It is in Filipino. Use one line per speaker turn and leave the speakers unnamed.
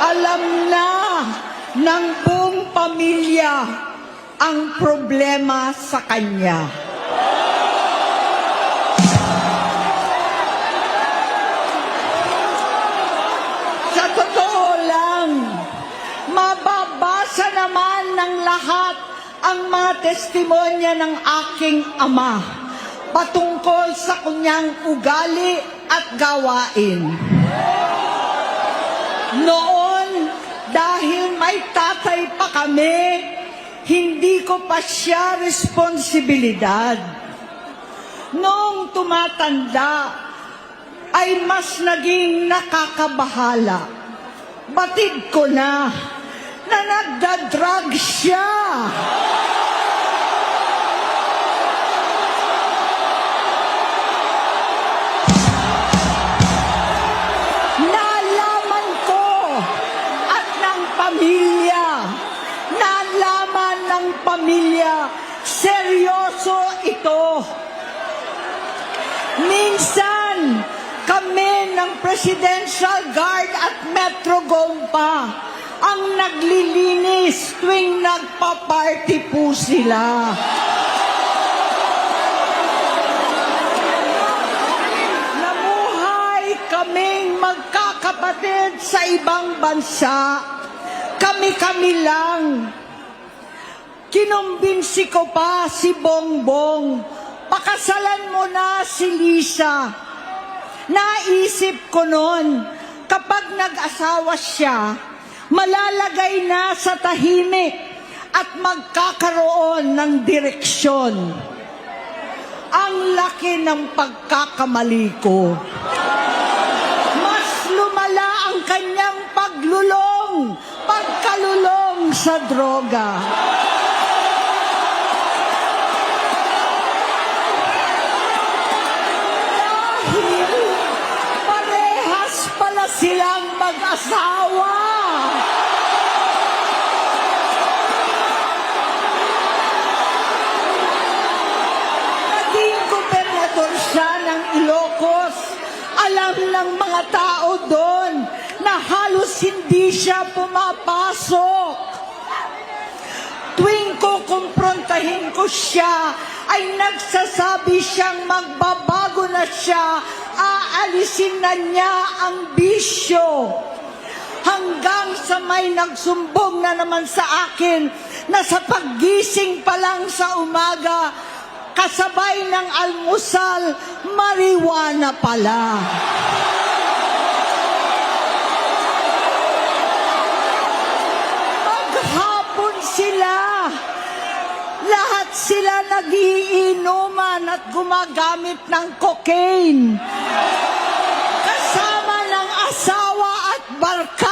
Alam na ng buong pamilya ang problema sa kanya. Sa totoo lang, mababasa naman ng lahat ang mga testimonya ng aking ama patungkol sa kanyang ugali at gawain. Noon, dahil may tatay pa kami, hindi ko pa siya responsibilidad. Noong tumatanda, ay mas naging nakakabahala. Batid ko na nagda-drug siya. Nalaman ko at ng pamilya, nalaman ng pamilya, seryoso ito. Minsan, kami ng Presidential Guard at Metro Gompa ang naglilinis tuwing nagpa-party po sila. Namuhay kaming magkakapatid sa ibang bansa. Kami-kami lang. Kinumbinsi ko pa si Bongbong, pakasalan mo na si Lisa. Naisip ko noon, kapag nag-asawa siya, malalagay na sa tahimik at magkakaroon ng direksyon. Ang laki ng pagkakamali ko. Mas lumala ang kanyang pagkalulong sa droga. Silang mag-asawa. Naging gobernador siya ng Ilocos. Alam ng mga tao doon na halos hindi siya pumapasok. Tuwing kukumprontahin ko siya, ay nagsasabi siyang magbabago na siya, aalisin na niya ang bisyo. Hanggang sa may nagsumbong na naman sa akin na sa paggising pa lang sa umaga, kasabay ng almusal, marijuana pala. Maghapon sila. Lahat sila nagiinuman at gumagamit ng cocaine. Kasama ng asawa at barkada.